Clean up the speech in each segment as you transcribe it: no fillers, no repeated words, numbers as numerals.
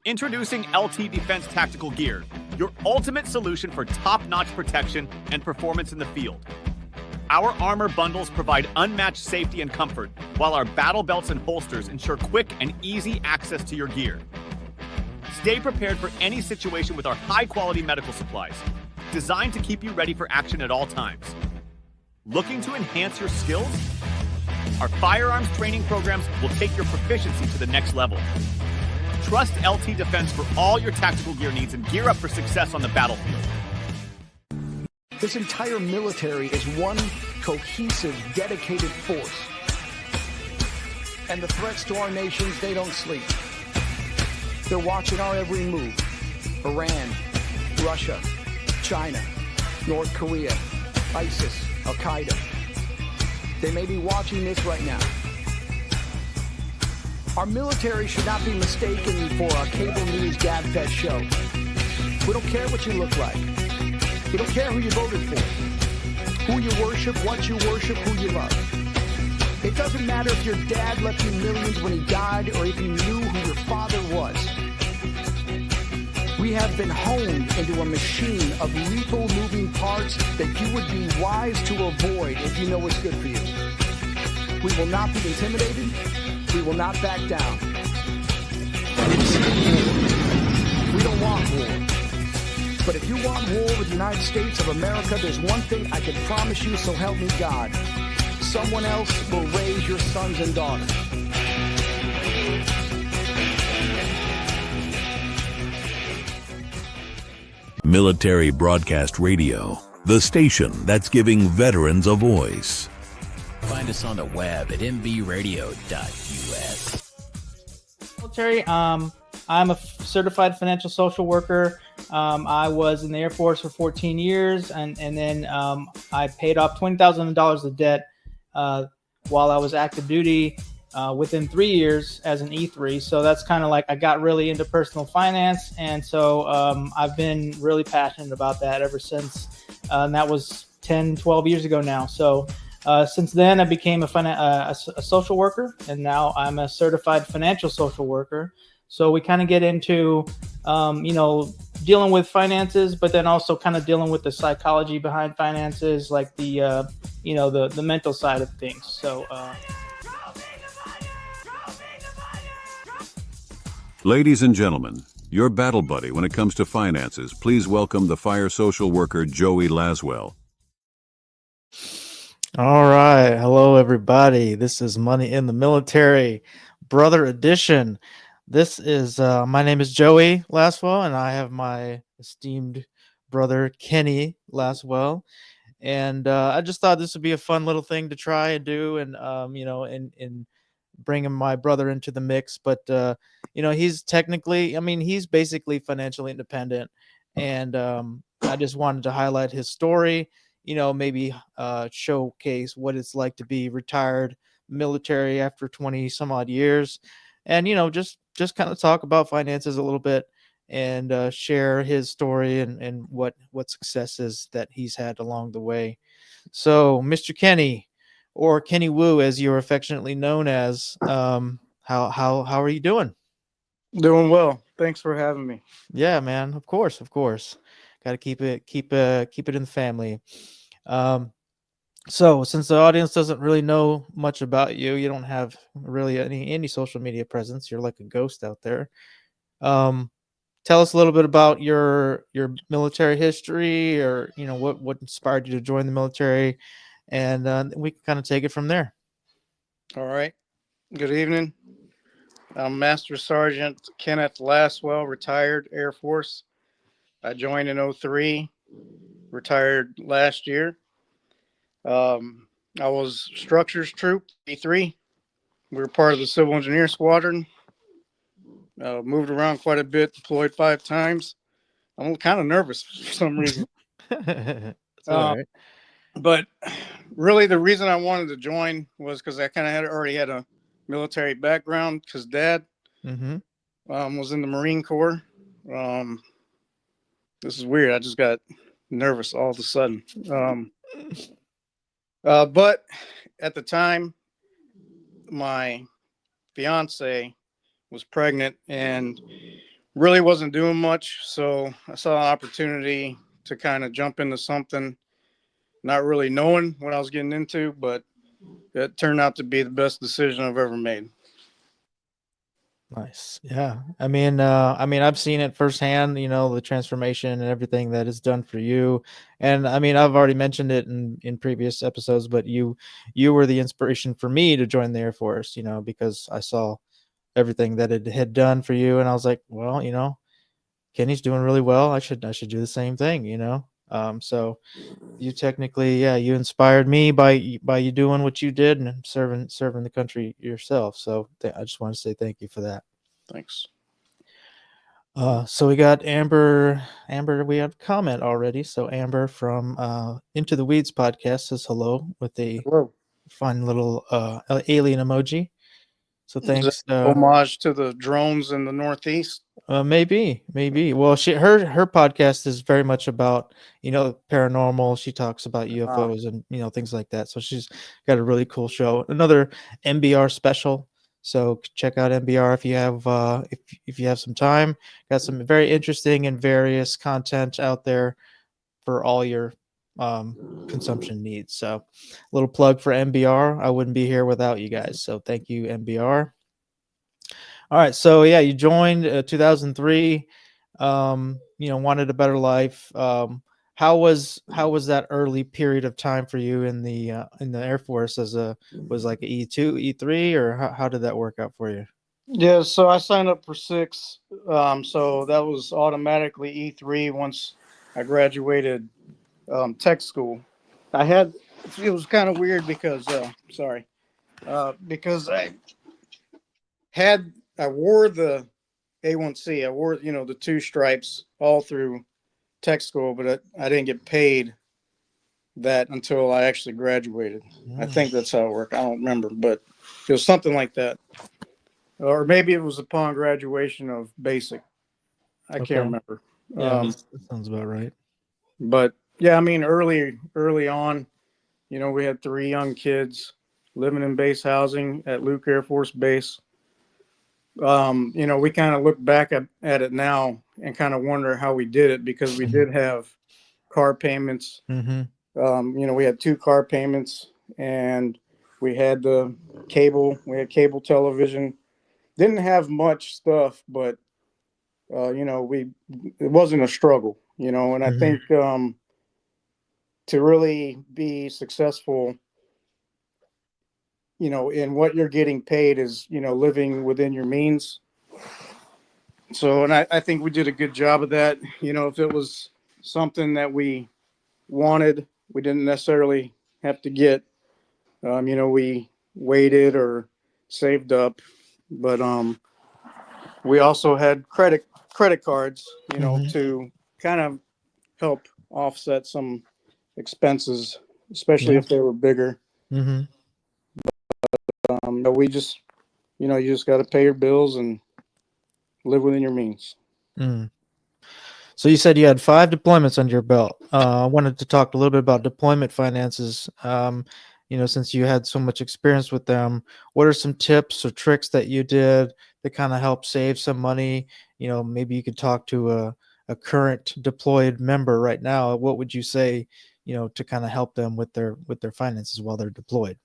Introducing LT Defense Tactical Gear, your ultimate solution for top-notch protection and performance in the field. Our armor bundles provide unmatched safety and comfort, while our battle belts and holsters ensure quick and easy access to your gear. Stay prepared for any situation with our high-quality medical supplies, designed to keep you ready for action at all times. Looking to enhance your skills? Our firearms training programs will take your proficiency to the next level. Trust LT Defense for all your tactical gear needs and gear up for success on the battlefield. This entire military is one cohesive, dedicated force. And the threats to our nations, they don't sleep. They're watching our every move. Iran, Russia, China, North Korea, ISIS, Al-Qaeda. They may be watching this right now. Our military should not be mistaken for a cable news gab-fed show. We don't care what you look like. We don't care who you voted for, who you worship, what you worship, who you love. It doesn't matter if your dad left you millions when he died or if you knew who your father was. We have been honed into a machine of lethal moving parts that you would be wise to avoid if you know what's good for you. We will not be intimidated. We will not back down. We don't want war. But if you want war with the United States of America, there's one thing I can promise you, so help me God. Someone else will raise your sons and daughters. Military Broadcast Radio, the station that's giving veterans a voice. Find us on the web at mbradio.us. Military, I'm a certified financial social worker. I was in the Air Force for 14 years, and then I paid off $20,000 of debt while I was active duty within 3 years as an E3. So that's kind of like I got really into personal finance, and so I've been really passionate about that ever since. And that was 10, 12 years ago now. So since then, I became a social worker, and now I'm a certified financial social worker. So we kind of get into, dealing with finances, but then also kind of dealing with the psychology behind finances, like the mental side of things. So, ladies and gentlemen, your battle buddy when it comes to finances, please welcome the fire social worker, Joey Laswell. All right. Hello, everybody. This is Money in the Military, Brother Edition. This is my name is Joey Laswell, and I have my esteemed brother Kenny Laswell. And I just thought this would be a fun little thing to try and do, and in bringing my brother into the mix. But he's he's basically financially independent, and I just wanted to highlight his story. Maybe showcase what it's like to be retired military after 20 some odd years, and just kind of talk about finances a little bit, and share his story and what successes that he's had along the way. So, Mr. Kenny, or Kenny Wu, as you're affectionately known as, how are you doing? Doing well. Thanks for having me. Yeah, man. Of course. Got to keep it in the family. So since the audience doesn't really know much about you, you don't have really any social media presence. You're like a ghost out there. Tell us a little bit about your military history, or what inspired you to join the military, and we can kind of take it from there. All right. Good evening. I'm Master Sergeant Kenneth Laswell, retired Air Force. I joined in 2003, retired last year. I was Structures Troop E3. We were part of the Civil Engineer Squadron. Moved around quite a bit, deployed 5 times. I'm kind of nervous for some reason. That's all right. But really the reason I wanted to join was because I kind of already had a military background, because Dad was in the Marine Corps. This is weird. I just got nervous all of a sudden. But at the time, my fiance was pregnant, and really wasn't doing much. So I saw an opportunity to kind of jump into something, not really knowing what I was getting into, but it turned out to be the best decision I've ever made. Nice. Yeah. I mean, I've seen it firsthand, the transformation and everything that is done for you. And I mean, I've already mentioned it in previous episodes, but you were the inspiration for me to join the Air Force, because I saw everything that it had done for you. And I was like, well, Kenny's doing really well. I should do the same thing. So you technically, yeah, you inspired me by you doing what you did and serving the country yourself. So I just want to say thank you for that. Thanks. So we got Amber. We have a comment already. So Amber from Into the Weeds podcast says hello with a Hello. fun little alien emoji. So Is that thanks. homage to the drones in the Northeast? Maybe. Well, her podcast is very much about paranormal. She talks about UFOs and things like that. So she's got a really cool show. Another MBR special. So check out MBR if you have if you have some time. Got some very interesting and various content out there for all your consumption needs. So a little plug for MBR. I wouldn't be here without you guys. So thank you, MBR. All right, so yeah, you joined 2003. Wanted a better life. How was that early period of time for you in the Air Force was like a E2, E3, or how did that work out for you? Yeah, so I signed up for 6. So that was automatically E3 once I graduated tech school. It was kind of weird because, because I wore the A1C. I wore, the 2 stripes all through tech school, but I didn't get paid that until I actually graduated. I think that's how it worked. I don't remember, but it was something like that. Or maybe it was upon graduation of basic. I Okay. can't remember. Yeah, that sounds about right. But yeah, I mean, early on, we had 3 young kids living in base housing at Luke Air Force Base. We kind of look back at it now and kind of wonder how we did it because we did have car payments. Mm-hmm. We had 2 car payments and we had cable television. Didn't have much stuff, but it wasn't a struggle, and I think to really be successful, in what you're getting paid is, living within your means. So, and I think we did a good job of that. If it was something that we wanted, we didn't necessarily have to get, we waited or saved up, but we also had credit cards, to kind of help offset some expenses, especially Yeah. if they were bigger. Mm-hmm. But we just, you just got to pay your bills and live within your means. Mm. So you said you had 5 deployments under your belt. I wanted to talk a little bit about deployment finances. Since you had so much experience with them, what are some tips or tricks that you did that kind of help save some money? Maybe you could talk to a current deployed member right now. What would you say, to kind of help them with their finances while they're deployed?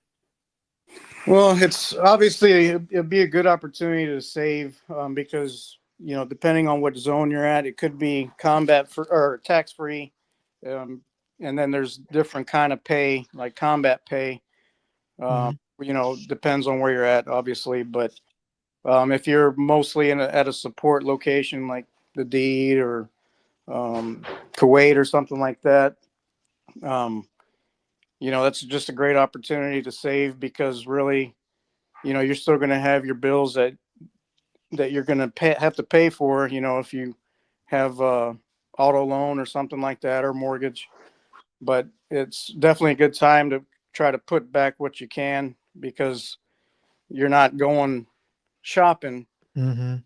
Well, it's obviously it'd be a good opportunity to save because depending on what zone you're at, it could be combat for or tax free, and then there's different kind of pay like combat pay. Mm-hmm. Depends on where you're at, obviously, but if you're mostly at a support location like the D or Kuwait or something like that, that's just a great opportunity to save because really, you're still going to have your bills that you're going to have to pay for, if you have auto loan or something like that or mortgage. But it's definitely a good time to try to put back what you can because you're not going shopping. Mm-hmm.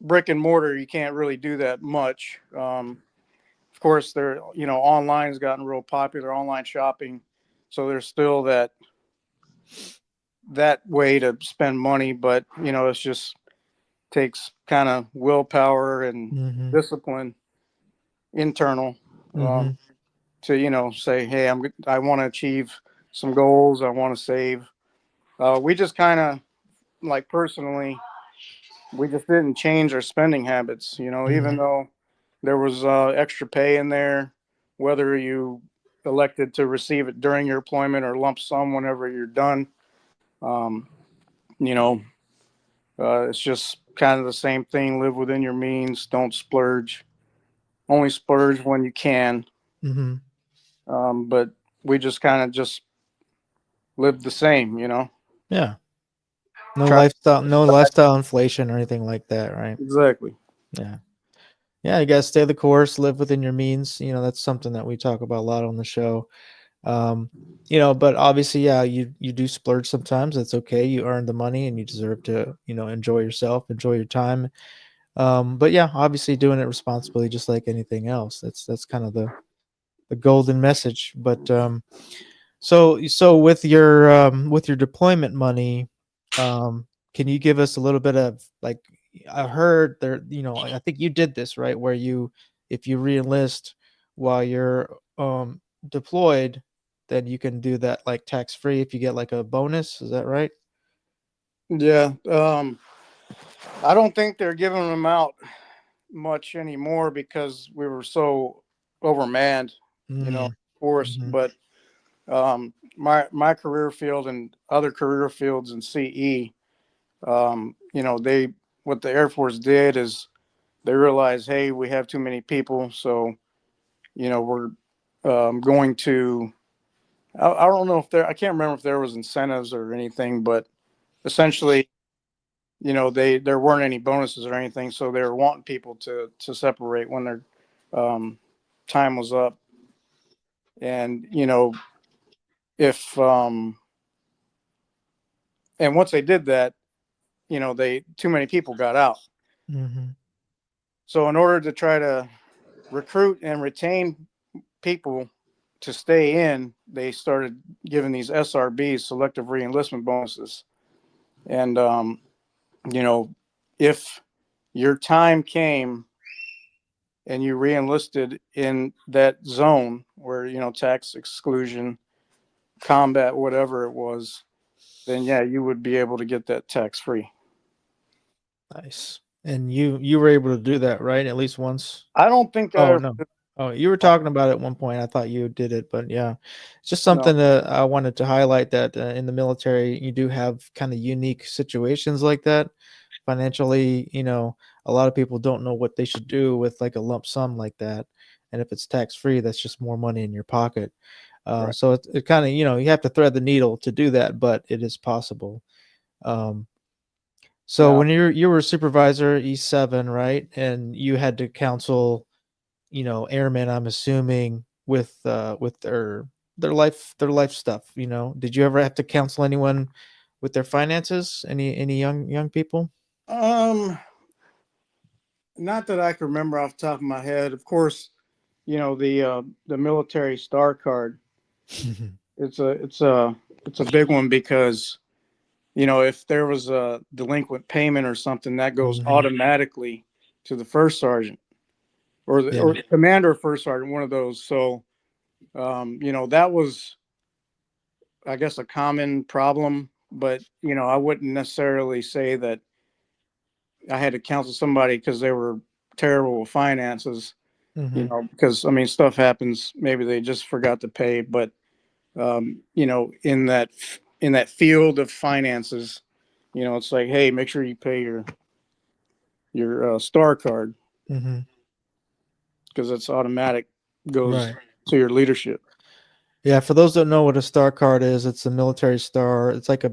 Brick and mortar, you can't really do that much. Of course, online has gotten real popular, online shopping. So there's still that way to spend money, but it's just takes kind of willpower and Mm-hmm. discipline, internal, Mm-hmm. to say, hey, I want to achieve some goals. I want to save. We just kind of, like, personally, we just didn't change our spending habits. Even Mm-hmm. though there was extra pay in there, whether you elected to receive it during your employment or lump sum whenever you're done. Um, you know, it's just kind of the same thing. Live within your means. Don't splurge. Only splurge when you can. Mm-hmm. But we just kind of just lived the same. Yeah. Try No lifestyle inflation or anything like that, right? exactly. Yeah. Yeah, you gotta stay the course, live within your means. That's something that we talk about a lot on the show. Um, but obviously, yeah, you do splurge sometimes. That's okay. You earned the money and you deserve to, enjoy yourself, enjoy your time. But yeah, obviously doing it responsibly, just like anything else. That's kind of the golden message. But so with your deployment money, can you give us a little bit of, like, I heard there, I think you did this, right? Where if you reenlist while you're deployed, then you can do that like tax free if you get like a bonus. Is that right? Yeah. I don't think they're giving them out much anymore because we were so overmanned, Mm-hmm. force. Mm-hmm. But my career field and other career fields in CE, they what the Air Force did is they realized, hey, we have too many people, so we're going to. I don't know if I can't remember if there was incentives or anything, but essentially, there weren't any bonuses or anything, so they were wanting people to separate when their time was up. And if and once they did that, they too many people got out. Mm-hmm. So in order to try to recruit and retain people to stay in, they started giving these SRBs, selective reenlistment bonuses. And you know, if your time came and you reenlisted in that zone where, tax exclusion, combat, whatever it was, then yeah, you would be able to get that tax free. Nice. And you were able to do that, right? At least once. I don't think I Oh ever, no. Oh, you were talking about it at one point. I thought you did it, but yeah, it's just no. something that I wanted to highlight, that in the military, you do have kind of unique situations like that. Financially, a lot of people don't know what they should do with like a lump sum like that. And if it's tax free, that's just more money in your pocket. Right. So it kind of, you have to thread the needle to do that, but it is possible. Um, so Now, when you were a supervisor E7, right? And you had to counsel, airmen, I'm assuming, with their life stuff. Did you ever have to counsel anyone with their finances? Any young people? um, not that I can remember off the top of my head. Of course, the military star card. It's a big one because if there was a delinquent payment or something, that goes Hmm. automatically to the first sergeant or the, Yeah. or the commander of first sergeant, one of those. So, that was, I guess, a common problem. But I wouldn't necessarily say that I had to counsel somebody because they were terrible with finances. Hmm. Because I mean, stuff happens. Maybe they just forgot to pay, but in that field of finances, it's like, hey, make sure you pay your star card Hmm. because it's automatic, goes Right. to your leadership. Yeah. For those that don't know what a star card is, it's a military star. It's like a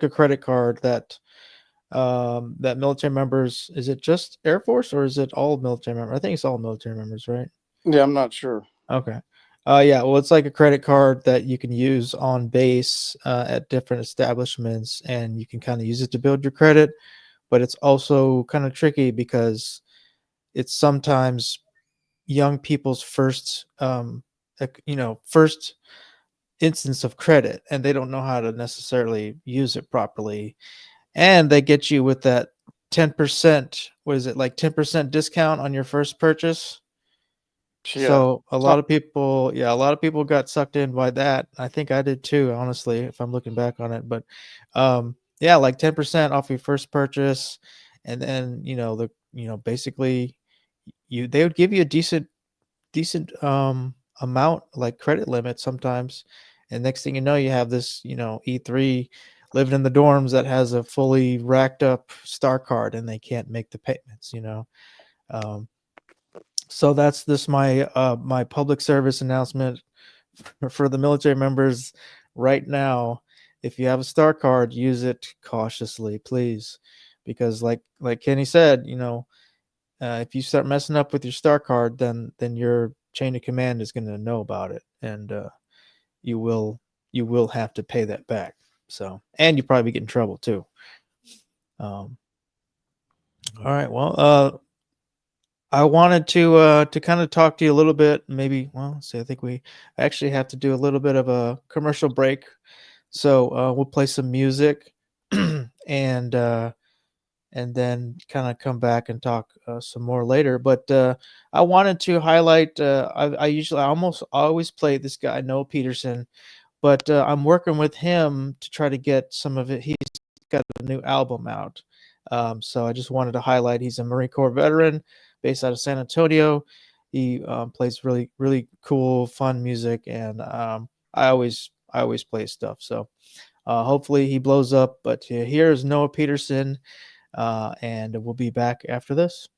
credit card that military members, is it just Air Force or is it all military members? I think it's all military members, right? Yeah, I'm not sure. Okay. Yeah, well, it's like a credit card that you can use on base at different establishments, and you can kind of use it to build your credit, but it's also kind of tricky because it's sometimes young people's first instance of credit, and they don't know how to necessarily use it properly, and they get you with that 10%. What is it, like 10% discount on your first purchase? Yeah. So a lot of people got sucked in by that. I think I did too, honestly, if I'm looking back on it. But yeah, like 10% off your first purchase, and then basically they would give you a decent amount, like credit limit sometimes, and next thing you know, you have this E3 living in the dorms that has a fully racked up star card, and they can't make the payments. So that's my my public service announcement for the military members right now. If you have a star card, use it cautiously, please, because like Kenny said, if you start messing up with your star card, then your chain of command is going to know about it, and you will have to pay that back. So, and you probably get in trouble too. All right, well, I wanted to kind of talk to you a little bit. Maybe, well, see, I think we actually have to do a little bit of a commercial break, so we'll play some music, and then kind of come back and talk some more later. But I wanted to highlight. I almost always play this guy Noah Peterson, but I'm working with him to try to get some of it. He's got a new album out, so I just wanted to highlight. He's a Marine Corps veteran based out of San Antonio. He plays really, really cool, fun music, and I always play his stuff. So hopefully he blows up. But here's Noah Peterson, and we'll be back after this.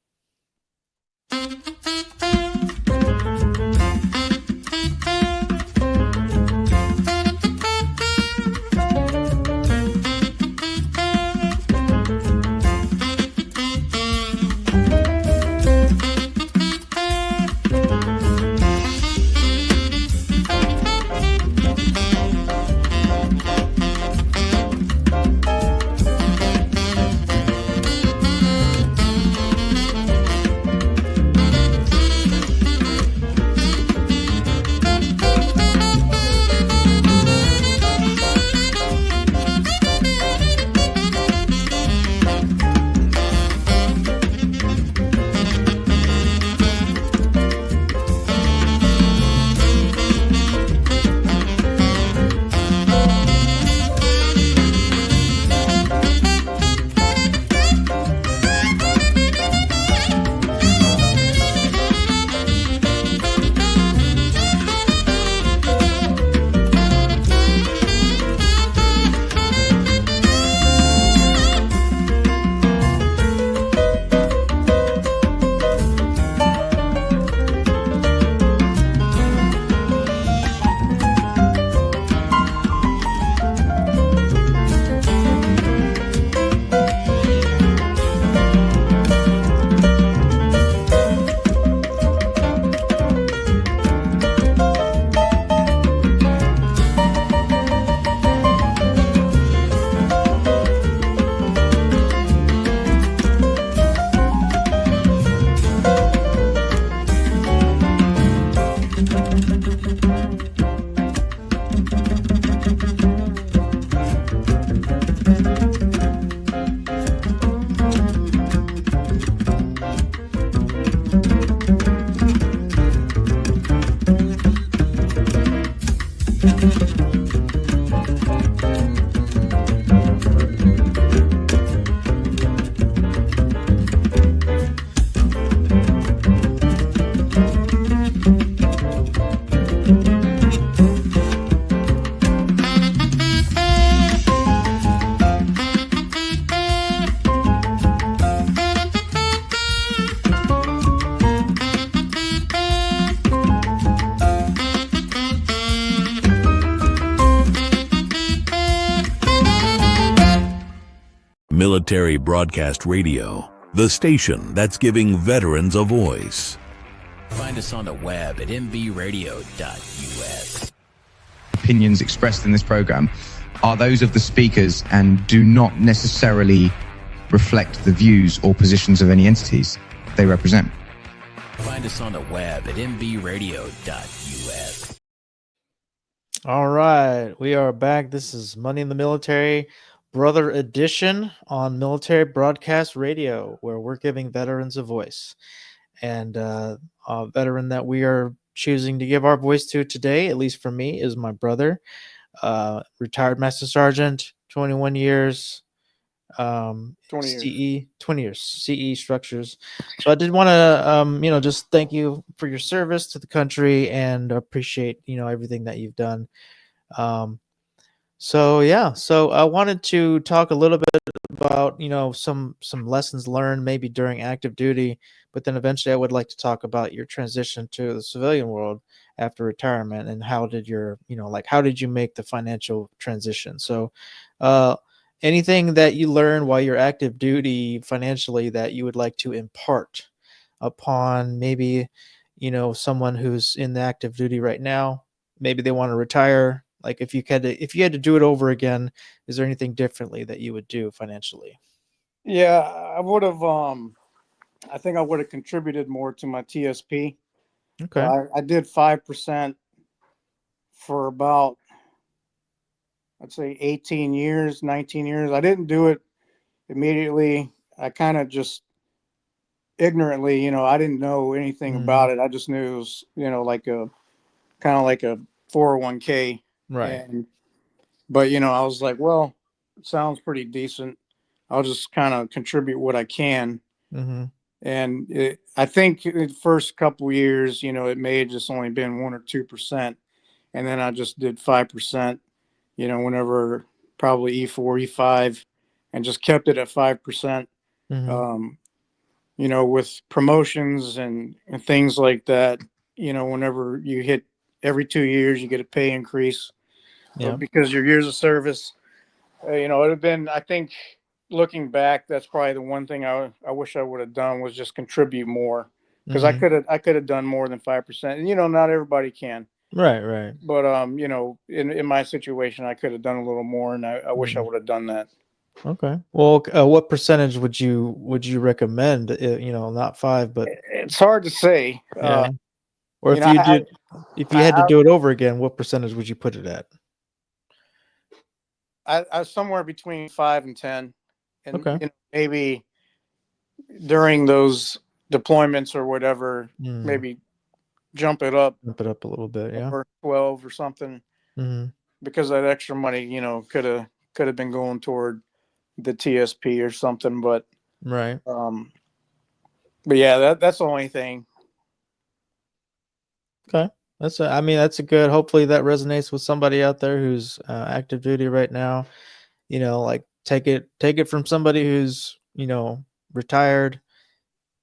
Military Broadcast Radio, the station that's giving veterans a voice. Find us on the web at mbradio.us. Opinions expressed in this program are those of the speakers and do not necessarily reflect the views or positions of any entities they represent. Find us on the web at mbradio.us. All right, we are back. This is Money in the Military, Brother Edition on Military Broadcast Radio, where we're giving veterans a voice. And a veteran that we are choosing to give our voice to today, at least for me, is my brother, retired Master Sergeant, 21 years, 20 years. CE, 20 years, CE structures. So I did want to, just thank you for your service to the country and appreciate, everything that you've done. So I wanted to talk a little bit about, some lessons learned maybe during active duty, but then eventually I would like to talk about your transition to the civilian world after retirement and how did how did you make the financial transition? So, uh, anything that you learned while you're active duty financially that you would like to impart upon maybe, someone who's in the active duty right now, maybe they want to retire. Like if you had to do it over again, is there anything differently that you would do financially? Yeah, I would have. I think I would have contributed more to my TSP. Okay. I did 5% for about, I'd say 18 years, 19 years. I didn't do it immediately. I kind of just ignorantly, I didn't know anything Mm, about it. I just knew it was, like a kind of like a 401k. right. And, but, I was like, well, it sounds pretty decent. I'll just kind of contribute what I can. Mm-hmm. And I think the first couple years, it may have just only been 1 or 2%. And then I just did 5%, whenever probably E4, E5, and just kept it at 5%. Mm-hmm. Um, with promotions and things like that, whenever you hit every 2 years, you get a pay increase Yeah. because your years of service, it would have been, I think, looking back, that's probably the one thing I wish I would have done was just contribute more because Mm-hmm. I could have done more than 5%. And, not everybody can. Right. Right. But in my situation, I could have done a little more, and I wish I Mm. would have done that. Okay. Well, what percentage would you recommend? Not five, but It's hard to say. yeah. Or You know, if you had to I, do it over again, what percentage would you put it at? I somewhere between 5 and 10, and Okay. maybe during those deployments or whatever, Mm. maybe jump it up Bump it up a little bit. Yeah. or 12 or something, Mm-hmm. because that extra money, could have been going toward the TSP or something. Right. Um, but yeah, that's the only thing. Okay. That's a good, hopefully that resonates with somebody out there who's active duty right now. Like take it from somebody who's, retired,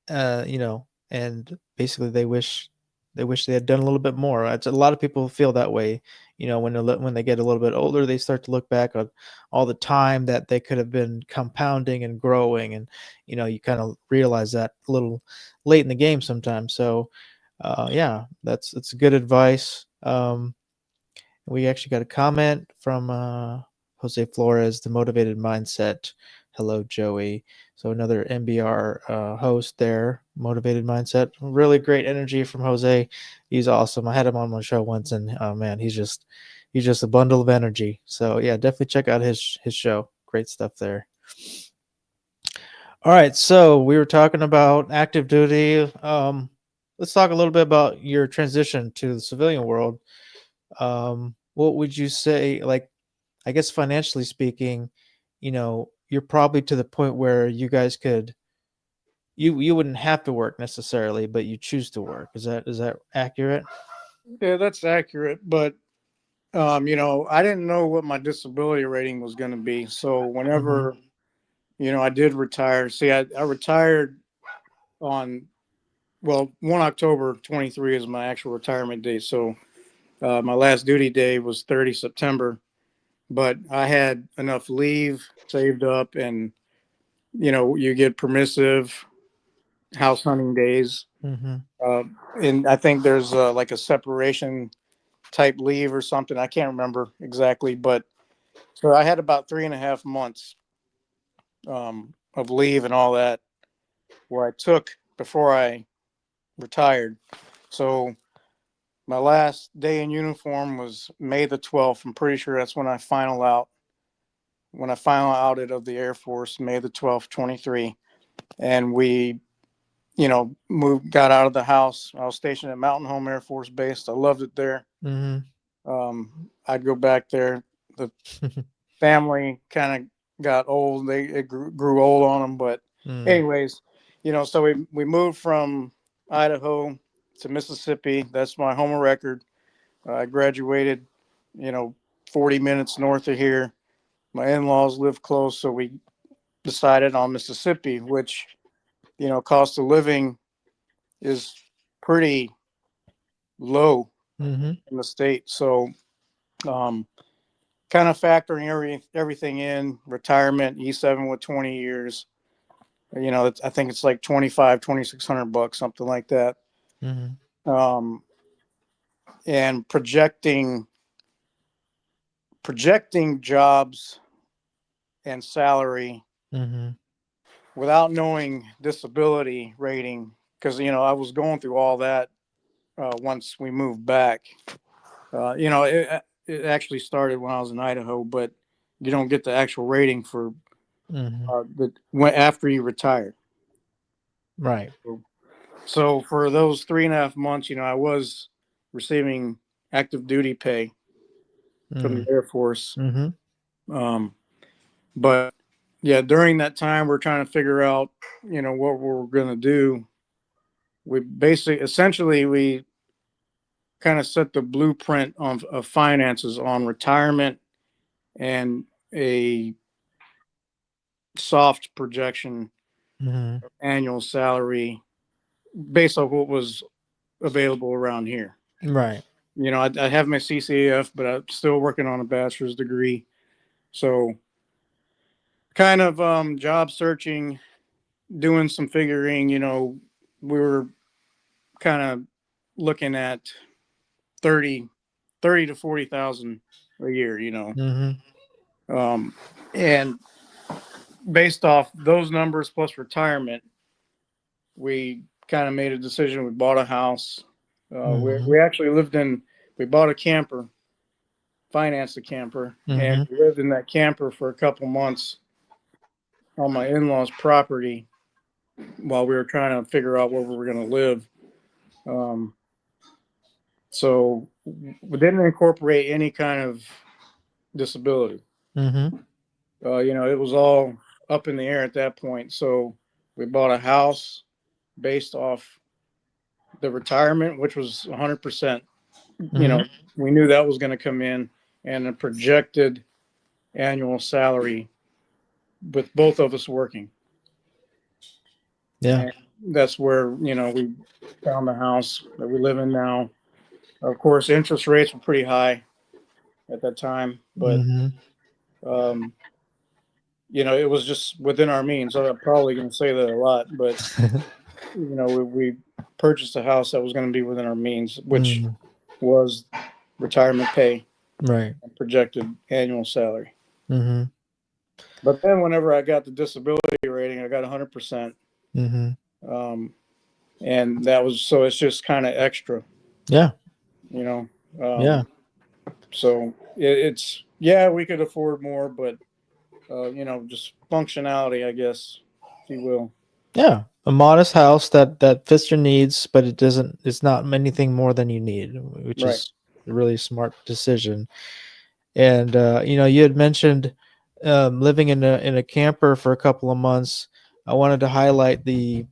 and basically they wish they had done a little bit more. It's a lot of people feel that way, when they get a little bit older, they start to look back on all the time that they could have been compounding and growing, and you kind of realize that a little late in the game sometimes. So, yeah, that's good advice. We actually got a comment from Jose Flores, the motivated mindset. Hello, Joey. So another MBR host there, motivated mindset. Really great energy from Jose. He's awesome. I had him on my show once, and man, he's just a bundle of energy. So yeah, definitely check out his show. Great stuff there. All right, so we were talking about active duty. Let's talk a little bit about your transition to the civilian world. What would you say, like, I guess financially speaking, you're probably to the point where you guys could you wouldn't have to work necessarily, but you choose to work. Is that accurate? Yeah, that's accurate. But I didn't know what my disability rating was going to be. So Mm-hmm. whenever, I did retire. See, I retired on, well, 1 October 23 is my actual retirement date. So my last duty day was 30 September, but I had enough leave saved up, and, you get permissive house hunting days. Mm-hmm. Uh, and I think there's like a separation type leave or something. I can't remember exactly, but so I had about 3.5 months of leave and all that where I took before I retired. So my last day in uniform was May the 12th. I'm pretty sure that's when I final out. when I finally outed of the Air Force, May the 12th, 23. And we, got out of the house. I was stationed at Mountain Home Air Force Base. I loved it there. I'd go back there. The family kind of got old. It grew old on them. But anyways, so we moved from Idaho to Mississippi. That's my home of record. I graduated, 40 minutes north of here. My in-laws live close, so we decided on Mississippi, which, cost of living is pretty low in the state. So, kind of factoring everything in, retirement, E7 with 20 years, I think it's like $2,600, something like that. And projecting jobs and salary without knowing disability rating, because I was going through all that once we moved back. It actually started when I was in Idaho, but you don't get the actual rating for after you retire. Right. So for those 3.5 months, I was receiving active duty pay from the Air Force. But yeah, during that time, we're trying to figure out, what we're going to do. We essentially kind of set the blueprint of finances on retirement and a soft projection annual salary based on what was available around here. Right. I have my CCAF, but I'm still working on a bachelor's degree. So kind of job searching, doing some figuring, we were kind of looking at 30 to 40,000 a year, and based off those numbers plus retirement, we kind of made a decision. We bought a house. We actually we bought a camper, financed a camper, and we lived in that camper for a couple months on my in-laws' property while we were trying to figure out where we were going to live. So we didn't incorporate any kind of disability. It was all up in the air at that point. So we bought a house based off the retirement, which was 100%. We knew that was going to come in, and a projected annual salary with both of us working. Yeah. And that's where, we found the house that we live in now. Of course, interest rates were pretty high at that time, but, it was just within our means. I'm probably going to say that a lot, but, we purchased a house that was going to be within our means, which was retirement pay, right, and projected annual salary. But then whenever I got the disability rating, I got 100%. And that was, so it's just kind of extra. Yeah. Yeah. So it's, yeah, we could afford more, but, just functionality, I guess, if you will. Yeah. A modest house that fits your needs, but it's not anything more than you need, which Right. is a really smart decision. And, you had mentioned living in a camper for a couple of months. I wanted to highlight the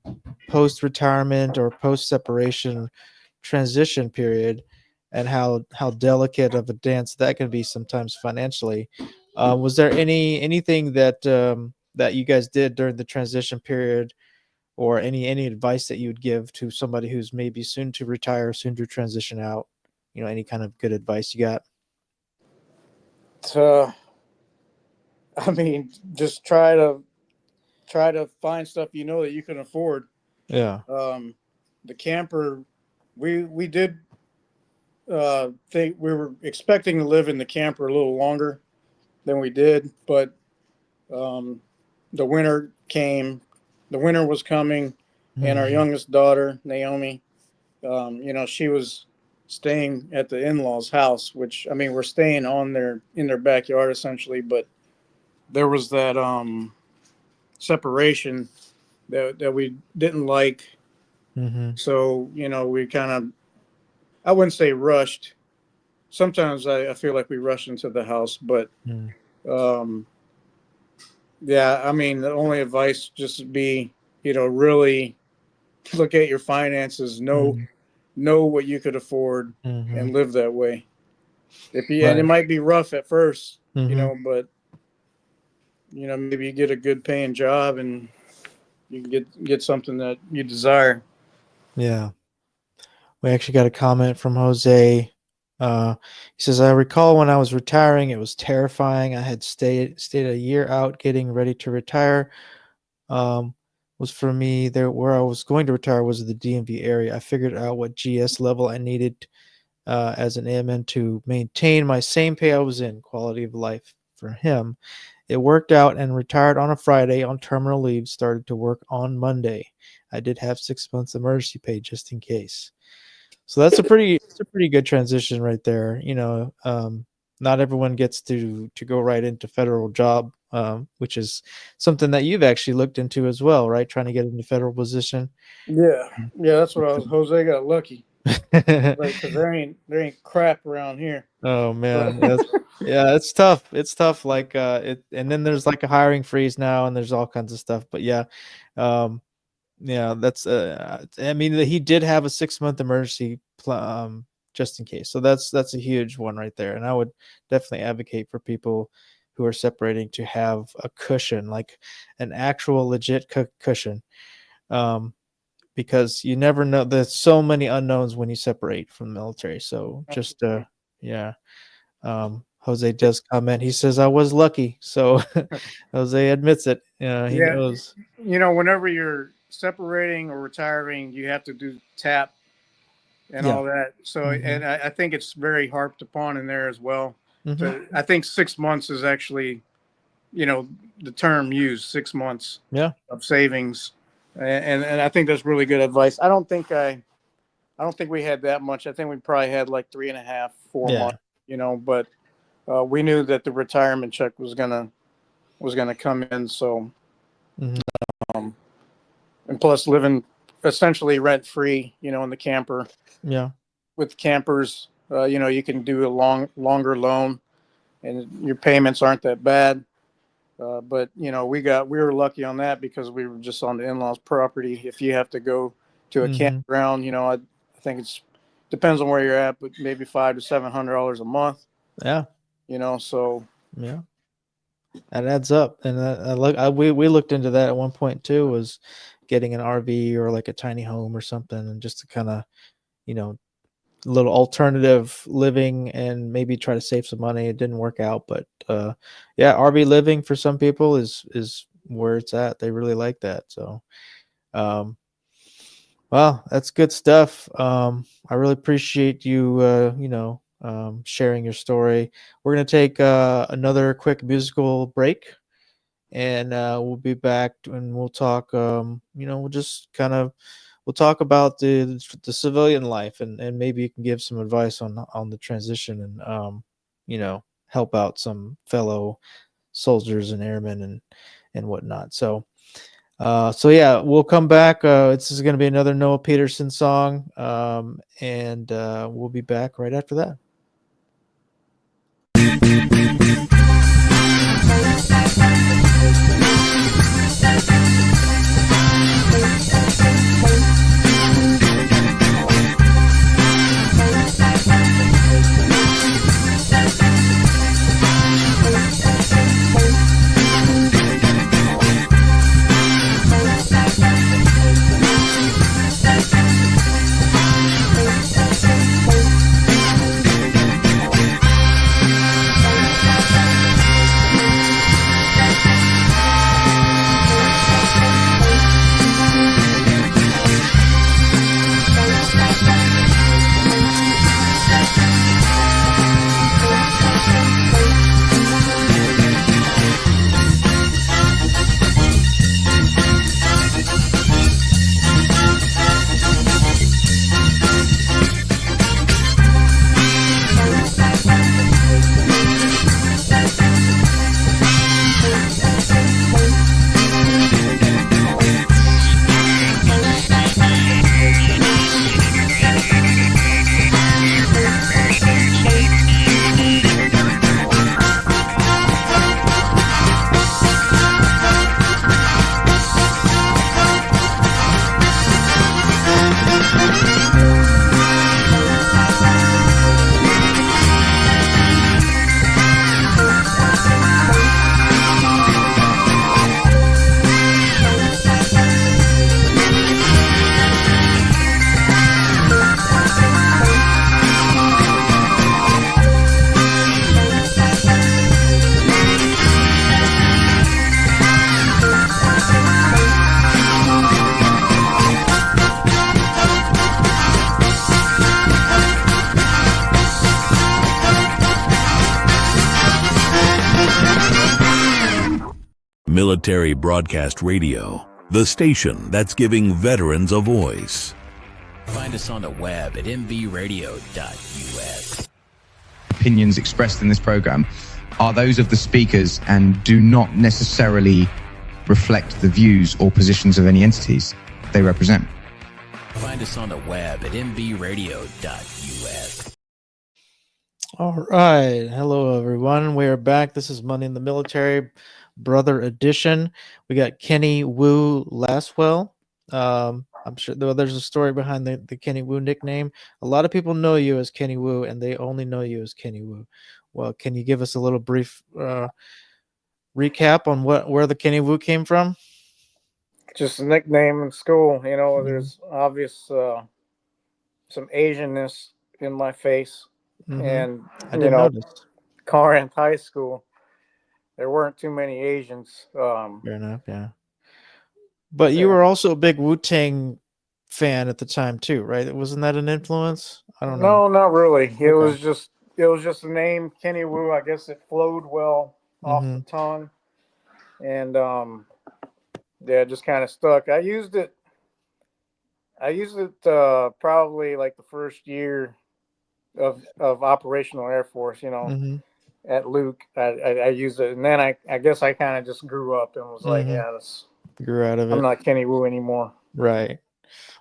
post-retirement or post-separation transition period and how delicate of a dance that can be sometimes financially. Was there anything that that you guys did during the transition period, or any advice that you would give to somebody who's maybe soon to retire, soon to transition out? Any kind of good advice you got? I mean, just try to find stuff that you can afford. Yeah. The camper, we did think we were expecting to live in the camper a little longer than we did, but the winter came. The winter was coming, and our youngest daughter, Naomi, she was staying at the in-laws' house, which, I mean, we're staying in their backyard essentially, but there was that separation that we didn't like. Mm-hmm. So, we kind of, I wouldn't say rushed. Sometimes I feel like we rush into the house, but yeah, I mean, the only advice just would be, really look at your finances, know what you could afford, and live that way. And it might be rough at first, but maybe you get a good paying job and you can get something that you desire. Yeah. We actually got a comment from Jose. He says, I recall when I was retiring, it was terrifying. I had stayed a year out getting ready to retire. Was for me there where I was going to retire was the DMV area. I figured out what GS level I needed as an airman to maintain my same pay I was in, quality of life for him. It worked out and retired on a Friday on terminal leave, started to work on Monday. I did have 6 months emergency pay just in case. So that's a pretty good transition right there. Not everyone gets to go right into federal job, which is something that you've actually looked into as well, right? Trying to get into federal position. Yeah, that's what Jose got lucky. Because there ain't crap around here. Oh man, it's tough. It's tough. Like and then there's like a hiring freeze now, and there's all kinds of stuff. But yeah, that's. I mean, he did have a 6-month emergency just in case. So that's a huge one right there. And I would definitely advocate for people who are separating to have a cushion, like an actual legit cushion. Because you never know. There's so many unknowns when you separate from the military. So just Jose does comment. He says, I was lucky. So Jose admits it. He knows. Whenever you're separating or retiring, you have to do TAP and all that. So, and I think it's very harped upon in there as well. So I think 6 months is actually, the term used, 6 months of savings. And I think that's really good advice. I don't think we had that much. I think we probably had like 3.5, 4 months, but we knew that the retirement check was gonna come in. So, and plus living essentially rent free, in the camper. Yeah. With campers, you can do a longer loan, and your payments aren't that bad. But we were lucky on that because we were just on the in-laws property. If you have to go to a campground, I think it depends on where you're at, but maybe $500 to $700 a month. Yeah. So yeah, that adds up. And we looked into that at one point too, was getting an RV or like a tiny home or something, and just to kind of, a little alternative living and maybe try to save some money. It didn't work out, but RV living for some people is where it's at. They really like that. So, well, that's good stuff. I really appreciate you, sharing your story. We're going to take another quick musical break, and we'll be back and we'll talk, we'll talk about the civilian life, and maybe you can give some advice on the transition, and help out some fellow soldiers and airmen and whatnot. So we'll come back. This is going to be another Noah Peterson song, and we'll be back right after that. Military Broadcast Radio, the station that's giving veterans a voice. Find us on the web at mbradio.us. Opinions expressed in this program are those of the speakers and do not necessarily reflect the views or positions of any entities they represent. Find us on the web at mbradio.us. All right. Hello, everyone. We are back. This is Money in the Military, Brother Edition. We got Kenny Wu Laswell. I'm sure there's a story behind the Kenny Wu nickname. A lot of people know you as Kenny Wu, and they only know you as Kenny Wu. Well, can you give us a little brief recap on where the Kenny Wu came from? Just a nickname in school. You know, there's obvious some Asianness in my face. And, I didn't notice. Corinth High School, there weren't too many Asians. Fair enough, yeah. But you were also a big Wu-Tang fan at the time too, right? Wasn't that an influence? I don't know. No, not really. It was just a name, Kenny Wu. I guess it flowed well off the tongue, and yeah, it just kind of stuck. I used it probably like the first year of operational Air Force. You know, at Luke, I used it, and then I guess I kind of just grew up and was like, yeah, grew out of it. I'm not Kenny Wu anymore. Right.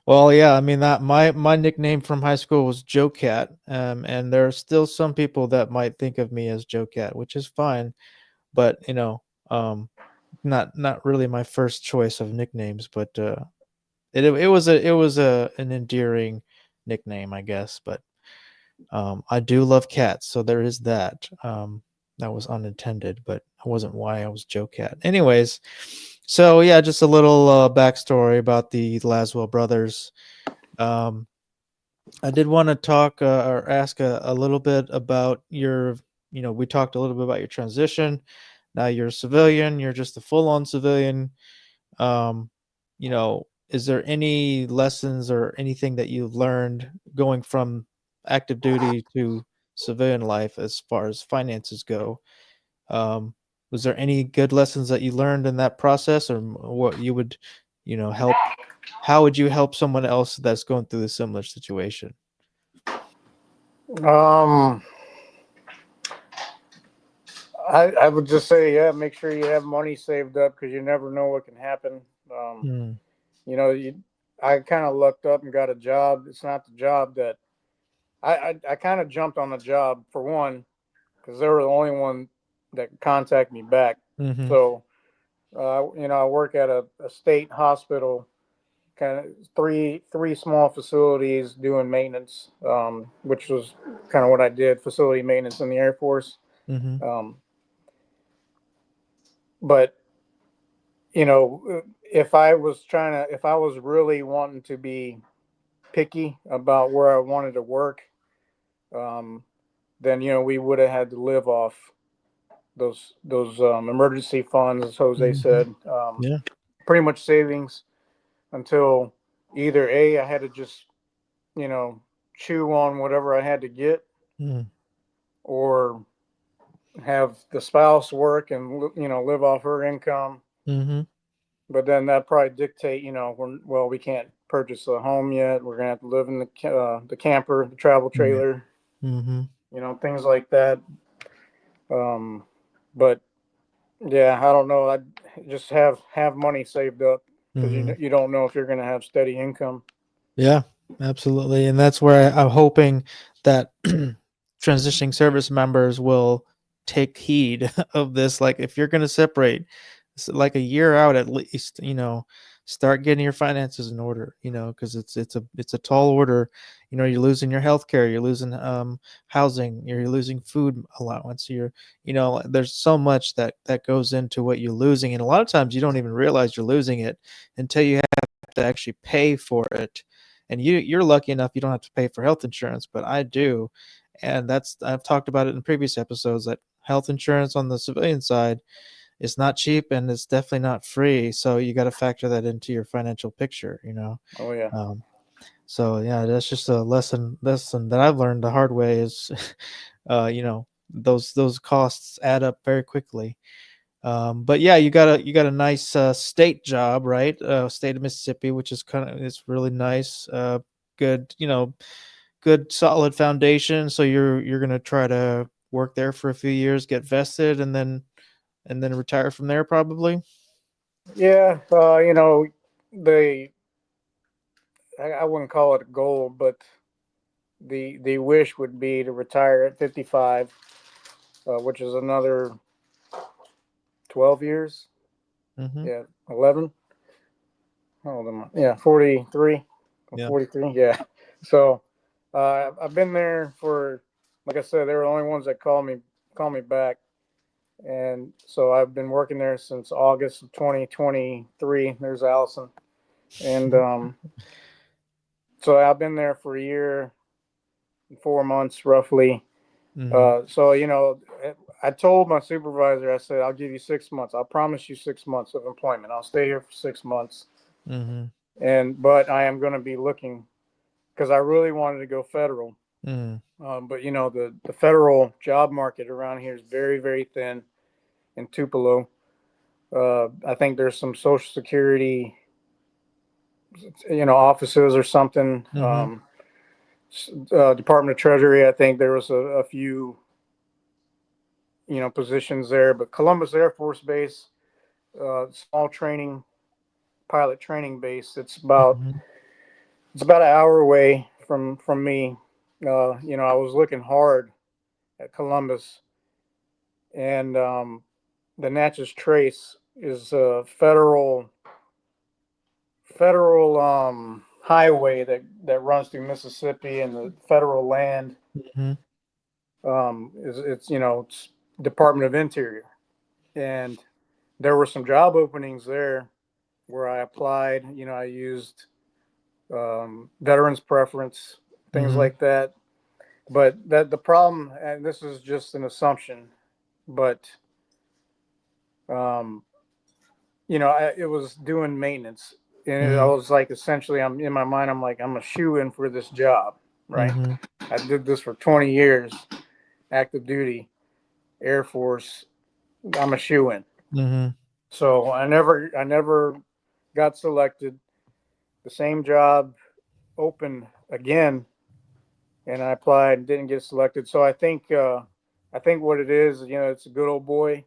Well, yeah, I mean that my nickname from high school was Joe Cat, and there are still some people that might think of me as Joe Cat, which is fine, but you know, not really my first choice of nicknames, but it was an endearing nickname, I guess. But I do love cats, so there is that. That was unintended, but it wasn't why I was Joe Cat. Anyways. So yeah, just a little backstory about the Laswell brothers. I did want to talk or ask a little bit about your, we talked a little bit about your transition. Now you're a civilian, you're just a full-on civilian. Is there any lessons or anything that you've learned going from active duty to civilian life as far as finances go? Was there any good lessons that you learned in that process, or what you would, help? How would you help someone else that's going through a similar situation? I would just say, yeah, make sure you have money saved up because you never know what can happen. I kind of lucked up and got a job. It's not the job that I kind of jumped on the job for one because they were the only one that contact me back. So, I work at a state hospital, kind of three small facilities doing maintenance, which was kind of what I did, facility maintenance in the Air Force. But, if I was really wanting to be picky about where I wanted to work, then, we would have had to live off those emergency funds, as Jose said. Pretty much savings until either I had to just, chew on whatever I had to get, or have the spouse work and, live off her income. But then that probably dictate, we can't purchase a home yet. We're going to have to live in the camper, the travel trailer, things like that. But yeah, I don't know. I just have money saved up because you don't know if you're going to have steady income. Yeah, absolutely. And that's where I'm hoping that transitioning service members will take heed of this. Like if you're going to separate like a year out, at least, start getting your finances in order, because it's a tall order. You're losing your health care, you're losing housing, you're losing food allowance, there's so much that goes into what you're losing, and a lot of times you don't even realize you're losing it until you have to actually pay for it. And you're lucky enough you don't have to pay for health insurance, but I do. And I've talked about it in previous episodes, that health insurance on the civilian side, it's not cheap and it's definitely not free. So you got to factor that into your financial picture. Oh yeah. So yeah, that's just a lesson that I've learned the hard way is, those costs add up very quickly. But yeah, you got a nice state job, right? State of Mississippi, which is it's really nice. Good, good solid foundation. So you're gonna try to work there for a few years, get vested, and then retire from there, probably. Yeah. The I wouldn't call it a goal, but the wish would be to retire at 55, which is another 12 years. Mm-hmm. Yeah, 11. How old am I? Yeah, 43. Yeah. 43. Yeah. So I've been there for, like I said, they were the only ones that call me back, and so I've been working there since August of 2023. There's Allison, and so I've been there for a year and 4 months roughly. Mm-hmm. So I told my supervisor, I said, I'll give you 6 months. I'll promise you 6 months of employment. I'll stay here for 6 months. Mm-hmm. But I am going to be looking, because I really wanted to go federal. Mm-hmm. But the federal job market around here is very, very thin in Tupelo. I think there's some Social Security, offices or something. Mm-hmm. Department of Treasury, I think there was a few, positions there. But Columbus Air Force Base, small pilot training base. It's about Mm-hmm. an hour away from me. I was looking hard at Columbus, and the Natchez Trace is a federal highway that runs through Mississippi, and the federal land Mm-hmm. it's Department of Interior, and there were some job openings there where I applied. I used veterans preference, things Mm-hmm. like that. But that the problem, and this is just an assumption, but um, it was doing maintenance, and I Mm-hmm. was like, essentially, I'm in my mind, I'm like, I'm a shoe in for this job, right? Mm-hmm. I did this for 20 years, active duty, Air Force. I'm a shoe in. Mm-hmm. So I never got selected. The same job opened again, and I applied and didn't get selected. So I think what it is, it's a good old boy.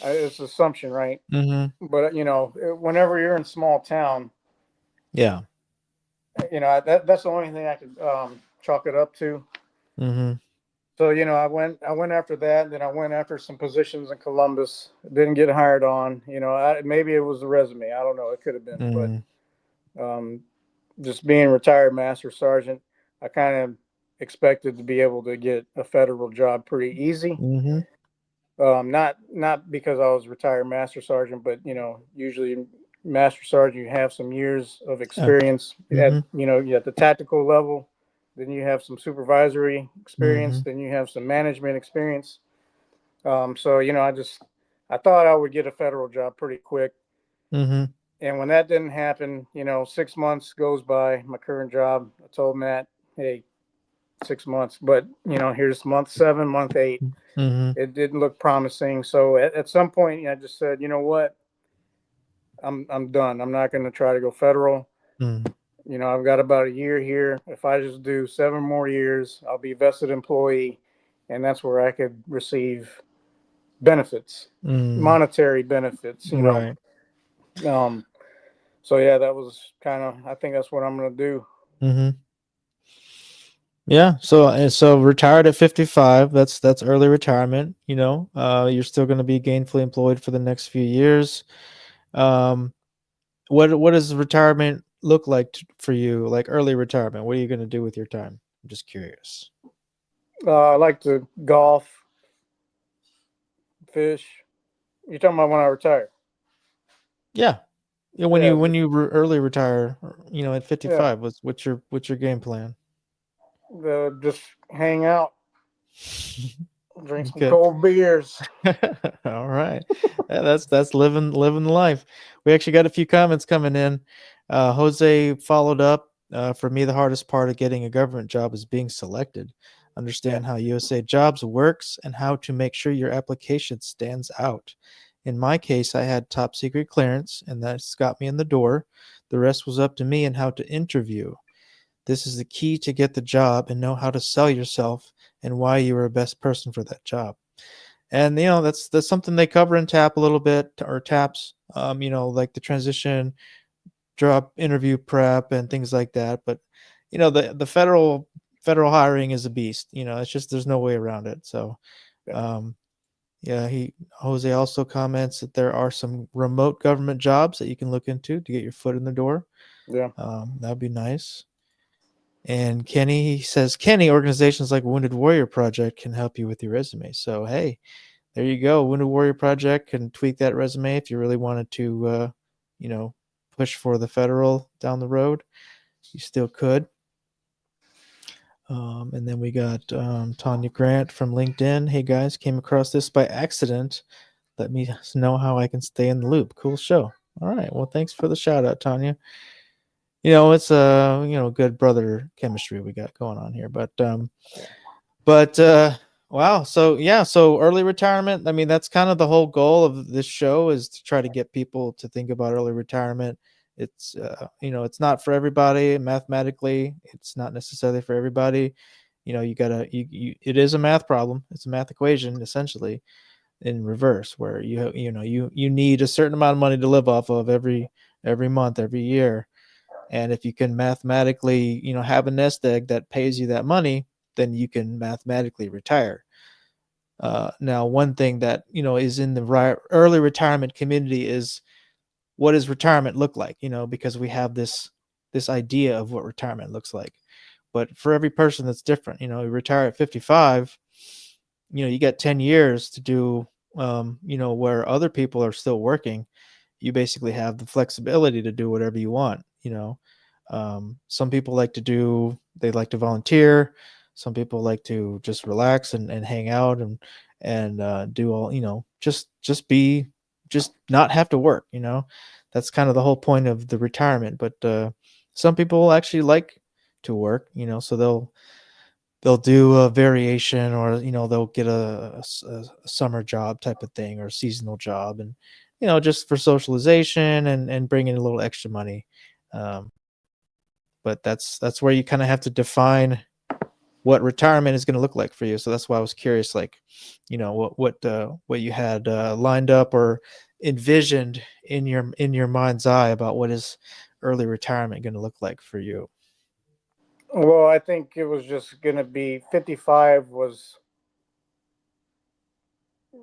It's assumption, right? Mm-hmm. But whenever you're in small town, Yeah. that's the only thing I could chalk it up to. Mm-hmm. So I went after that, and then I went after some positions in Columbus. Didn't get hired on. Maybe it was the resume. I don't know. It could have been, Mm-hmm. but just being retired master sergeant, I kind of expected to be able to get a federal job pretty easy. Mm-hmm. Not because I was retired master sergeant, but usually master sergeant, you have some years of Yeah. experience at Mm-hmm. at the tactical level. Then you have some supervisory experience. Mm-hmm. Then you have some management experience. So I thought I would get a federal job pretty quick. Mm-hmm. And when that didn't happen, 6 months goes by. My current job, I told Matt, hey, 6 months, but here's month 7, month 8. Mm-hmm. It didn't look promising. So at some point, I just said, you know what, I'm done. I'm not going to try to go federal. I've got about a year here. If I just do 7 more years, I'll be a vested employee, and that's where I could receive benefits, Mm-hmm. monetary benefits. Right. So yeah, that was kind of. I think that's what I'm going to do. Mm-hmm. Yeah. So retired at 55. That's early retirement. You're still going to be gainfully employed for the next few years. Um, what does retirement look like for you? Like early retirement, what are you going to do with your time? I'm just curious. I like to golf, fish. You're talking about when I retire? Yeah. Yeah, Yeah, when you early retire, at yeah. 55, what's your game plan? Just hang out, drink some Okay. cold beers. All right. Yeah, that's living the life. We actually got a few comments coming in. Jose followed up. For me, the hardest part of getting a government job is being selected. Yeah, Understand how USA Jobs works and how to make sure your application stands out. In my case, I had top secret clearance, and that's got me in the door. The rest was up to me and how to interview. This is the key to get the job and know how to sell yourself and why you are the best person for that job. And that's something they cover in tap a little bit, or taps, like the transition, job interview prep and things like that. But the federal hiring is a beast. It's just there's no way around it. So yeah, um yeah, he Jose also comments that there are some remote government jobs that you can look into to get your foot in the door. yeah. That'd be nice. And Kenny, he says, Kenny, organizations like Wounded Warrior Project can help you with your resume. So hey, there you go. Wounded Warrior Project can tweak that resume if you really wanted to, you know, push for the federal down the road. You still could. And then we got Tanya Grant from LinkedIn. Hey guys, came across this by accident. Let me know how I can stay in the loop. Cool show. All right. Well, thanks for the shout out, Tanya. It's good brother chemistry we got going on here. But wow, so yeah, so early retirement, I mean, that's kind of the whole goal of this show, is to try to get people to think about early retirement. It's it's not for everybody. Mathematically, it's not necessarily for everybody. You gotta it is a math problem. It's a math equation essentially in reverse, where you need a certain amount of money to live off of every month, every year. And if you can mathematically, have a nest egg that pays you that money, then you can mathematically retire. Now, one thing that is in the early retirement community is, what does retirement look like? Because we have this idea of what retirement looks like, but for every person that's different. You retire at 55, you get 10 years to do, where other people are still working. You basically have the flexibility to do whatever you want. Some people they like to volunteer. Some people like to just relax and hang out and do all, just not have to work. That's kind of the whole point of the retirement. But some people actually like to work. So they'll do a variation, or they'll get a summer job type of thing, or a seasonal job, and just for socialization and bring in a little extra money. um, but that's where you kind of have to define what retirement is going to look like for you. So that's why I was curious, like, what you had lined up or envisioned in your mind's eye about what is early retirement going to look like for you. Well, I think it was just going to be 55 was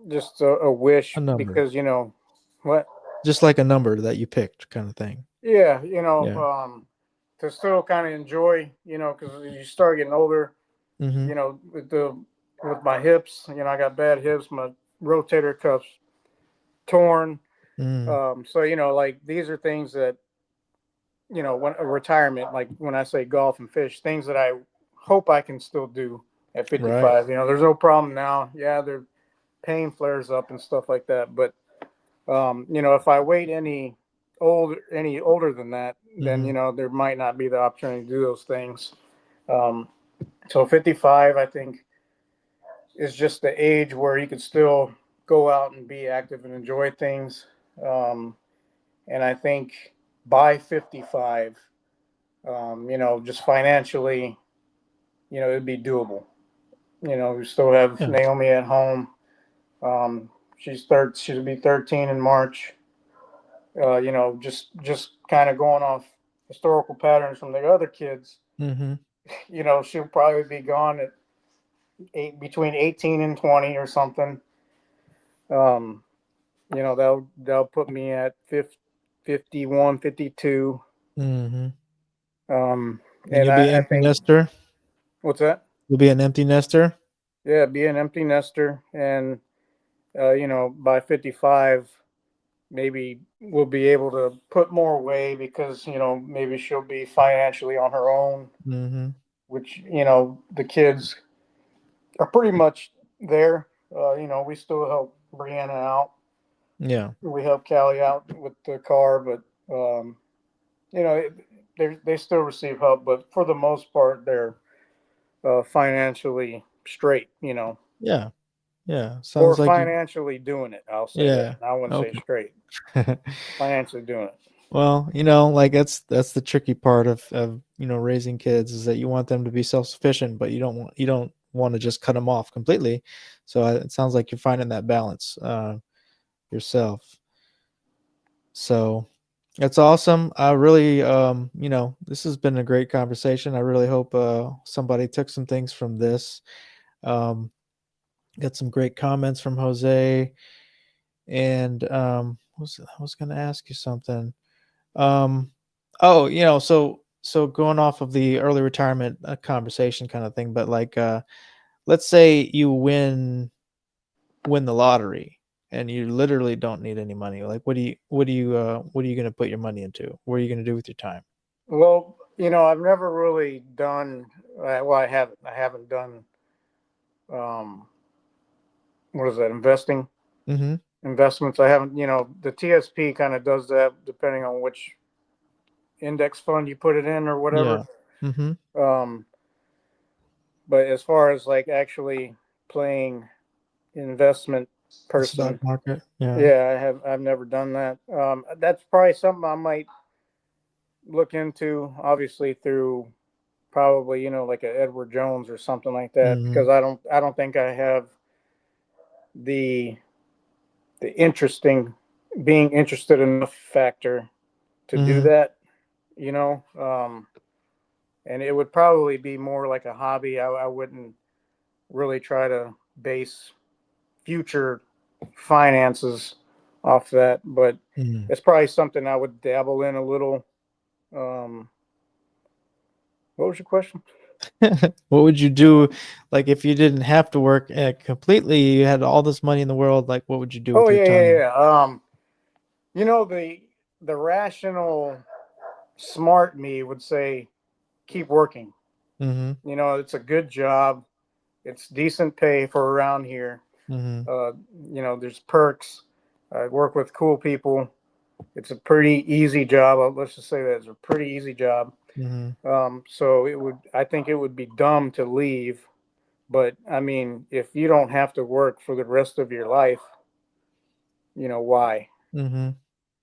just a wish A number, because, what? just like a number that you picked, kind of thing. Yeah, Yeah. to still kind of enjoy, because you start getting older, Mm-hmm. with my hips, I got bad hips, my rotator cuffs torn. Mm, So, like these are things that, when a retirement, like when I say golf and fish, things that I hope I can still do at right. 55. There's no problem now. Yeah, their pain flares up and stuff like that. But, if I wait any older than that, then, Mm-hmm. there might not be the opportunity to do those things. Um, so 55, I think, is just the age where you can still go out and be active and enjoy things. Um, and I think by 55, just financially, it'd be doable. We still have Yeah. Naomi at home. She'll be 13 in March. Just kind of going off historical patterns from the other kids. Mm-hmm. She'll probably be gone at between 18 and 20 or something. Um, they'll put me at 51, 52. Mm-hmm. And And you'll be an I empty think, nester. what's that? You'll be an empty nester. Yeah, be an empty nester. And, by 55, maybe we'll be able to put more away because, maybe she'll be financially on her own, Mm-hmm. which, the kids are pretty much there. We still help Brianna out. Yeah. We help Callie out with the car, but, you know, they still receive help, but for the most part, they're financially straight, Yeah. Yeah. or Sounds like you. financially doing it. I'll say that. Yeah. I wouldn't say Okay. straight, financially doing it. Well, like that's the tricky part of raising kids is that you want them to be self-sufficient, but you don't want to just cut them off completely. So it sounds like you're finding that balance yourself. So that's awesome. I really, this has been a great conversation. I really hope somebody took some things from this. Um, got some great comments from Jose, and I was going to ask you something. Um, oh, so going off of the early retirement conversation kind of thing, but like, let's say you win the lottery and you literally don't need any money. Like, what are you going to put your money into? What are you going to do with your time? Well, I've never really done. Well, I haven't. I haven't done. Um, what is that? Mm-hmm. Investments. I haven't. The TSP kind of does that depending on which index fund you put it in or whatever. Yeah. Mm-hmm. Um, but as far as like actually playing investment The stock person, market. Yeah. yeah, I've never done that. That's probably something I might look into, obviously through probably like a Edward Jones or something like that, Mm-hmm. because I don't think I have the interesting being interested enough factor to do Mm-hmm. that, and it would probably be more like a hobby. I wouldn't really try to base future finances off that, but Mm-hmm. it's probably something I would dabble in a little. Um, what was your question? What would you do, like if you didn't have to work completely? You had all this money in the world. Like, what would you do with Oh your yeah, yeah, time? yeah. The rational, smart me would say keep working. Mm-hmm. It's a good job. It's decent pay for around here. Mm-hmm. Uh, there's perks. I work with cool people. It's a pretty easy job. Let's just say that it's a pretty easy job. Mm-hmm. So I think it would be dumb to leave. But I mean, if you don't have to work for the rest of your life, why? Mm-hmm.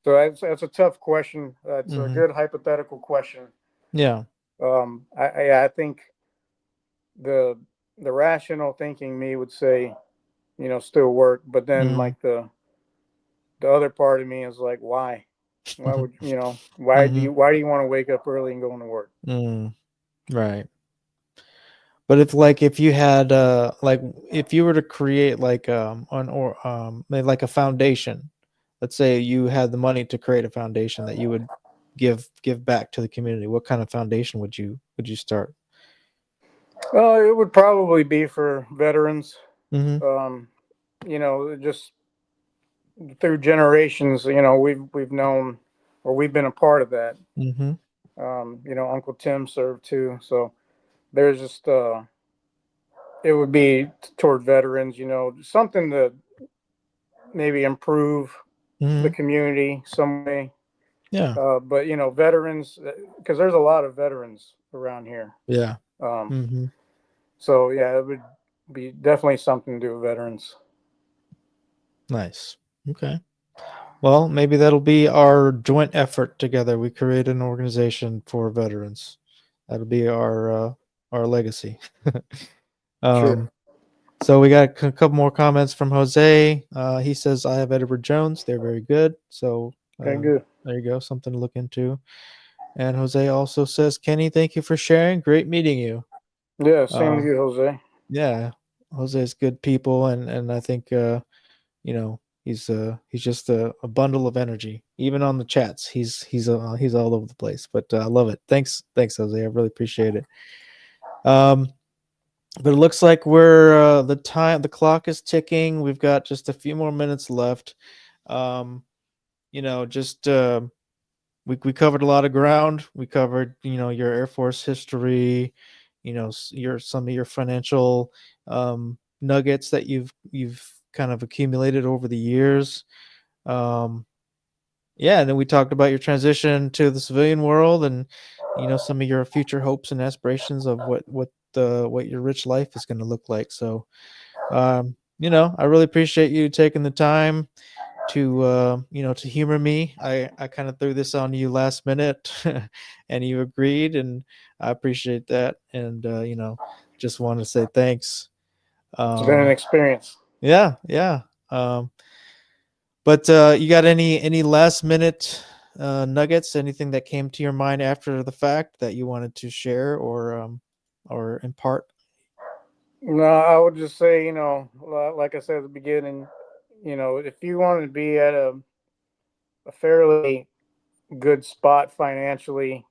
So that's a tough question. It's a Mm-hmm. good hypothetical question. Yeah. I think the rational thinking me would say, still work, but then Mm-hmm. like the other part of me is like, why? Why would Mm-hmm. why do you want to wake up early and go into work? Mm. Right. But if you had like if you were to create like like a foundation, let's say you had the money to create a foundation that you would give back to the community, what kind of foundation would you start? It would probably be for veterans. Mm-hmm. Um, just through generations, we've known or we've been a part of that. Mm-hmm. Uncle Tim served too, so there's just it would be toward veterans, something to maybe improve the Mm-hmm. community some way. Yeah. But veterans, because there's a lot of veterans around here. Yeah. Um, Mm-hmm. so yeah, it would be definitely something to do with veterans. Nice. Okay. Well, maybe that'll be our joint effort together. We create an organization for veterans. That'll be our legacy. Sure. um, so we got a couple more comments from Jose. He says, "I have Edward Jones. They're very good." So Okay, good. there you go, something to look into. And Jose also says, "Kenny, thank you for sharing. Great meeting you." Yeah, same Uh, with you, Jose. yeah, Jose's good people, and I think you know He's just a bundle of energy. Even on the chats, he's all over the place. But I love it. Thanks, Jose. I really appreciate it. But it looks like we're the clock is ticking. We've got just a few more minutes left. We covered a lot of ground. We covered, your Air Force history, some of your financial nuggets that you've kind of accumulated over the years. And then we talked about your transition to the civilian world and some of your future hopes and aspirations of what your rich life is going to look like. So I really appreciate you taking the time to to humor me. I kind of threw this on you last minute and you agreed, and I appreciate that. And just want to say thanks. It's been an experience. Yeah. But you got any last minute nuggets, anything that came to your mind after the fact that you wanted to share or impart? No, I would just say, like I said at the beginning, if you want to be at a fairly good spot financially,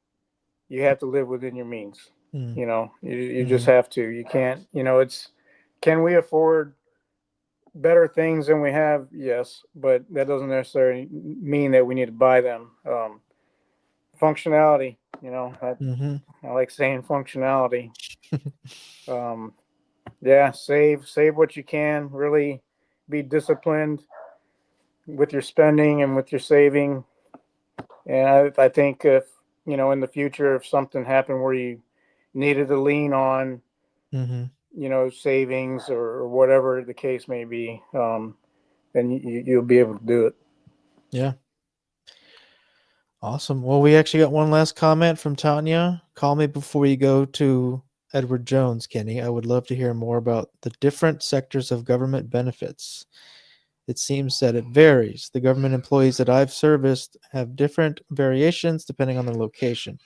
you have to live within your means. You just have to. You can't, can we afford better things than we have? Yes, but that doesn't necessarily mean that we need to buy them. Functionality, I like saying functionality. Save what you can. Really be disciplined with your spending and with your saving. And I think if, in the future, if something happened where you needed to lean on, savings or whatever the case may be, then you'll be able to do it. Yeah. Awesome. Well, we actually got one last comment from Tanya. Call me before you go to Edward Jones, Kenny. I would love to hear more about the different sectors of government benefits. It seems that it varies. The government employees that I've serviced have different variations depending on their location.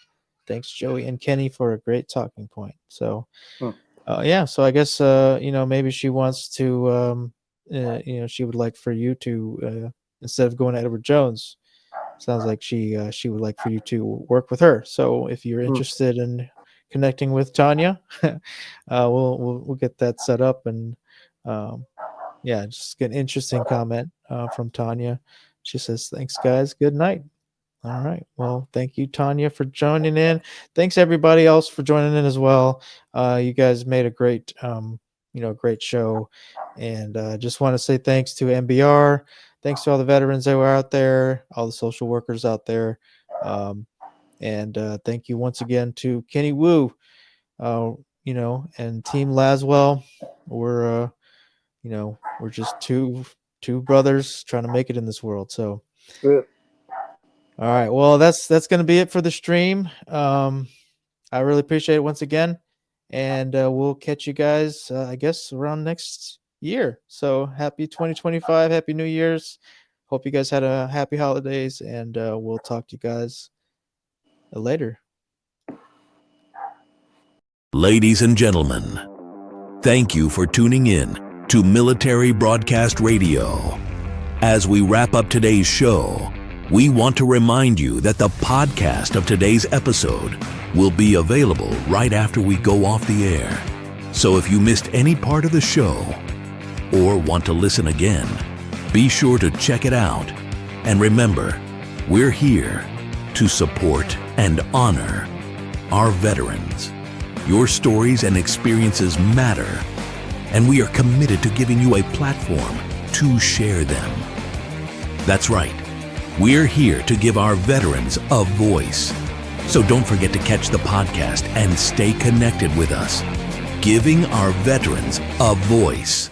Thanks, Joey and Kenny, for a great talking point. So, so I guess, maybe she wants to, she would like for you to, instead of going to Edward Jones, sounds like she would like for you to work with her. So if you're interested in connecting with Tanya, we'll get that set up. And just get an interesting comment from Tanya. She says, "Thanks, guys. Good night." All right. Well, thank you, Tanya, for joining in. Thanks everybody else for joining in as well. You guys made a great, great show. And just want to say thanks to MBR. Thanks to all the veterans that were out there, all the social workers out there. And thank you once again to Kenny Wu, and Team Laswell. We're just two brothers trying to make it in this world. So, good. All right. Well, that's going to be it for the stream. I really appreciate it once again. And we'll catch you guys, I guess, around next year. So happy 2025. Happy New Year's. Hope you guys had a happy holidays. And we'll talk to you guys later. Ladies and gentlemen, thank you for tuning in to Military Broadcast Radio. As we wrap up today's show, we want to remind you that the podcast of today's episode will be available right after we go off the air. So if you missed any part of the show or want to listen again, be sure to check it out. And remember, we're here to support and honor our veterans. Your stories and experiences matter, and we are committed to giving you a platform to share them. That's right. We're here to give our veterans a voice. So don't forget to catch the podcast and stay connected with us. Giving our veterans a voice.